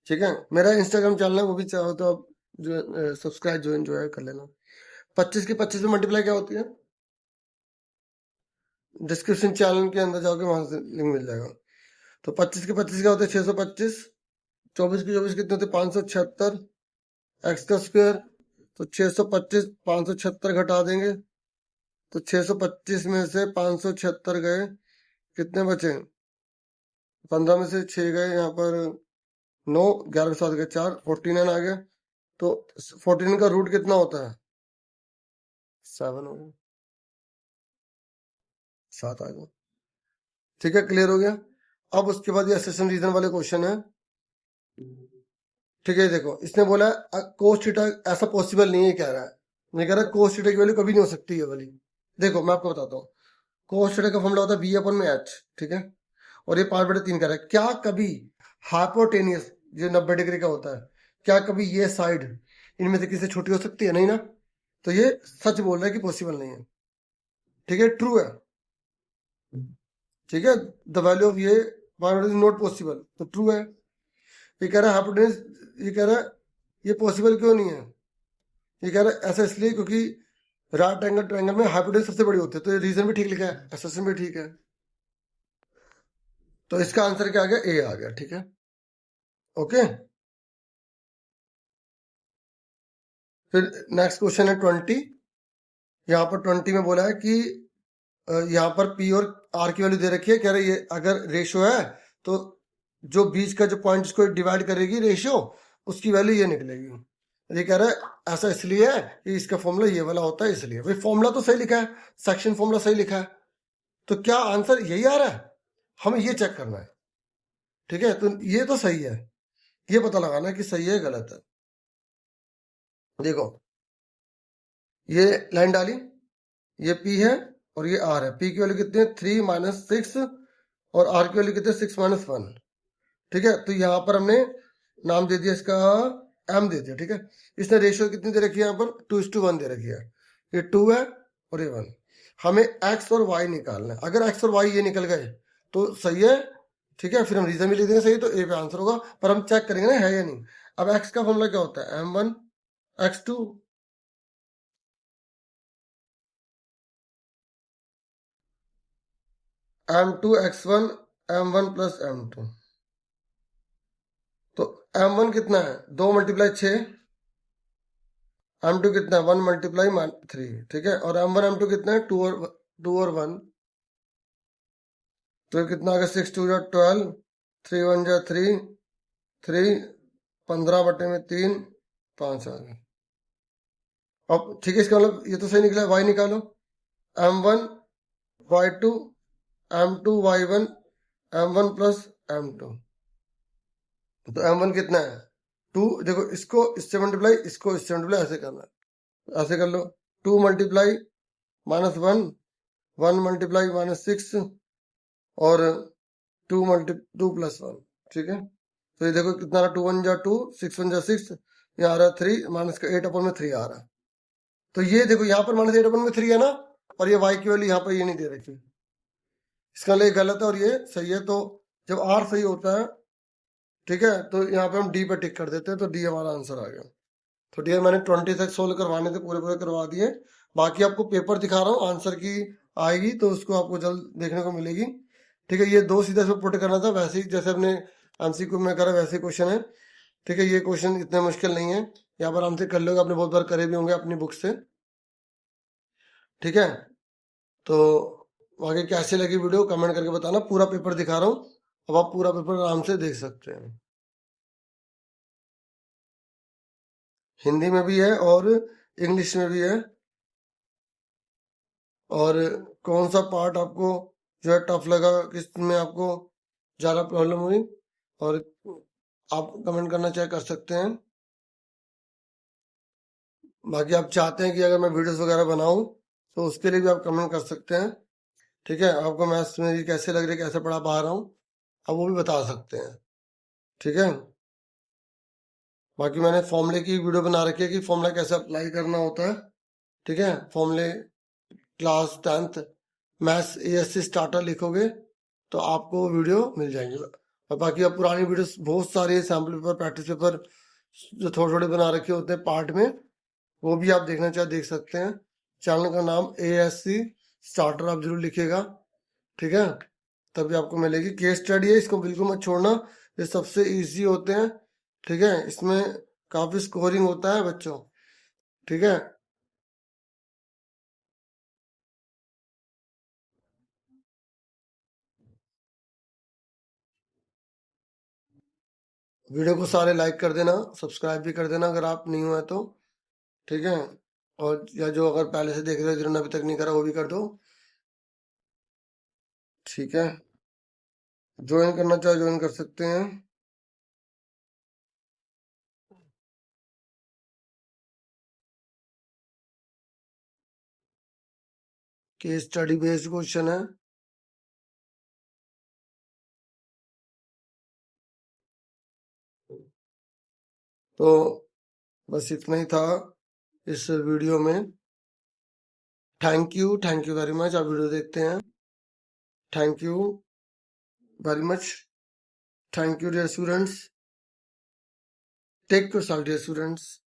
ठीक है। मेरा इंस्टाग्राम चैनल है, वो भी चाहो तो आप जो सब्सक्राइब ज्वाइन जो है कर लेना। 25 की 25 में मल्टीप्लाई क्या होती है, डिस्क्रिप्शन चैनल के अंदर जाओगे वहां से लिंक मिल जाएगा। तो 25 की 25 क्या होता है 625, 24 की 24 कितने होते 576, एक्स का स्क्वायर। तो 625 576 घटा देंगे, तो 625 में से 576 गए, कितने बचे, 15 में से 6 गए, यहाँ पर 9, 11 के साथ गए 4, 49 आ गया। तो 49 का रूट कितना होता है 7 हो गया, 7 आ गया, ठीक है। क्लियर हो गया। अब उसके बाद ये असेशन रीजन वाले क्वेश्चन है, ठीक है। देखो इसने बोला कोस थीटा ऐसा पॉसिबल नहीं है, कह रहा है, मैं कह रहा है कोस थीटा की वैल्यू कभी नहीं हो सकती है वाली। देखो मैं आपको बताता हूँ, कोस थीटा का फॉर्मूला होता है बी अपन में एच, ठीक है। और ये 5/3 कह रहा है, क्या कभी हाइपोटेनियस जो 90 डिग्री का होता है, क्या कभी ये साइड इनमें से किसी छोटी हो सकती है, नहीं ना। तो ये सच बोल रहा है कि पॉसिबल नहीं है, ठीक है, ट्रू है, ठीक है। द वैल्यू ऑफ ये इज नॉट पॉसिबल, तो ट्रू है। ये कह रहा है हाइपोटेनियस, ये कह रहा है ये पॉसिबल क्यों नहीं है, ये कह रहा है ऐसा इसलिए क्योंकि राइट एंगल ट्रायंगल में हाइपोटेनियस सबसे बड़ी होती है। तो ये रीजन भी ठीक लिखा है, एसेशन भी ठीक है। तो इसका आंसर क्या आ गया, ए आ गया, ठीक है, ओके। फिर नेक्स्ट क्वेश्चन है 20। यहाँ पर 20 में बोला है कि यहाँ पर पी और आर की वैल्यू दे रखी है। कह रहे ये अगर रेशियो है तो जो बीच का जो पॉइंट इसको डिवाइड करेगी रेशियो, उसकी वैल्यू ये निकलेगी। ये कह रहा है ऐसा इसलिए है कि इसका फॉर्मूला ये वाला होता है, इसलिए। भाई फॉर्मूला तो सही लिखा है, सेक्शन फॉर्मूला सही लिखा है, तो क्या आंसर यही आ रहा है, हमें ये चेक करना है, ठीक है। तो ये तो सही है, ये पता लगाना है कि सही है गलत है। देखो ये लाइन डाली, ये पी है और ये आर है। पी की वैल्यू कितनी है 3 - 6, और आर की वैल्यू कितनी है 6 - 1, ठीक है। तो यहाँ पर हमने नाम दे दिया इसका एम दे दिया, ठीक है। इसने रेशियो कितनी दे रखी है यहाँ पर 2:1 दे रखी है। ये 2 है और ये 1। हमें एक्स और वाई निकालना है। अगर एक्स और वाई ये निकल गए तो सही है, ठीक है। फिर हम रीजन भी लिख देंगे सही, तो ए पे आंसर होगा। पर हम चेक करेंगे ना है या नहीं। अब एक्स का फॉर्मूला क्या होता है M1 X2, M2 X1, M1 + M2। तो M1 कितना है 2 × 6, M2 कितना है 1 × 3, ठीक है। और M1 M2 कितना है 2 और 1, तो कितना आ गया 6 × 2 = 12, 3 × 1 = 3, 3 15/3 5 आ गया। अब ठीक है, इसका मतलब ये तो सही निकला, y निकालो, m1 y2 m2 y1 m1 plus m2, तो m1 कितना है 2, देखो इसको इससे मल्टीप्लाई, इसको इससे मल्टीप्लाई, ऐसे करना है, ऐसे कर लो, 2 मल्टीप्लाई -1 1 मल्टीप्लाई -6 और 2 प्लस 1, ठीक है। तो ये देखो कितना रहा, 2 1 जा 2 6 1 जा 6, यहाँ आ रहा है 3 माइनस का 8/3 आ रहा है। तो ये देखो यहाँ पर -8/3 है ना, और ये y की वैल्यू यहाँ पर ये नहीं दे रखी, इसका लिए गलत है और ये सही है। तो जब r सही होता है, ठीक है, तो यहाँ पे हम d पे टिक कर देते हैं, तो d हमारा आंसर आ गया। तो डी मैंने 20 तक सोल्व करवाने थे, पूरे पूरे करवा दिए। बाकी आपको पेपर दिखा रहा हूँ, आंसर की आएगी तो उसको आपको जल्द देखने को मिलेगी, ठीक है। ये 2 सीधा से पुट करना था, वैसे ही जैसे अपने एमसीक्यू में करा वैसे क्वेश्चन है, ठीक है। ये क्वेश्चन इतने मुश्किल नहीं है, यहाँ पर आराम से कर लोगे, आपने बहुत बार करे भी होंगे अपनी बुक से, ठीक है। तो आगे कैसे लगी वीडियो कमेंट करके बताना, पूरा पेपर दिखा रहा हूँ, अब आप पूरा पेपर आराम से देख सकते हैं। हिंदी में भी है और इंग्लिश में भी है, और कौन सा पार्ट आपको जो है टफ लगा, किस में आपको ज़्यादा प्रॉब्लम हुई, और आप कमेंट करना चाहे कर सकते हैं। बाकी आप चाहते हैं कि अगर मैं वीडियोस वगैरह बनाऊं तो उसके लिए भी आप कमेंट कर सकते हैं, ठीक है। आपको मैथ्स मेरी कैसे लग रही है, कैसे पढ़ा पा रहा हूँ, आप वो भी बता सकते हैं, ठीक है। बाकी मैंने फॉर्मूले की वीडियो बना रखी है कि फॉर्मूला कैसे अप्लाई करना होता है, ठीक है। फॉर्मूले class 10th maths ASC starter लिखोगे तो आपको वीडियो मिल जाएंगे। और बाकी अब पुरानी वीडियोस बहुत सारे सैम्पल पेपर, प्रैक्टिस पेपर जो थोड़े थोड़े बना रखे होते हैं पार्ट में, वो भी आप देखना चाहे देख सकते हैं। चैनल का नाम ASC स्टार्टर आप जरूर लिखिएगा, ठीक है, तभी आपको मिलेगी। केस स्टडी है, इसको बिल्कुल मत छोड़ना, ये सबसे इजी होते हैं, ठीक है। इसमें काफी स्कोरिंग होता है बच्चों, ठीक है। वीडियो को सारे लाइक कर देना, सब्सक्राइब भी कर देना अगर आप नहीं हुआ है तो, ठीक है। और या जो अगर पहले से देख रहे हो जिन्होंने अभी तक नहीं करा वो भी कर दो, ठीक है। ज्वाइन करना चाहे ज्वाइन कर सकते हैं। केस स्टडी बेस्ड क्वेश्चन है, तो बस इतना ही था इस वीडियो में। Thank you very much. आप वीडियो देखते हैं, thank you very much, thank you dear students, take your self dear students.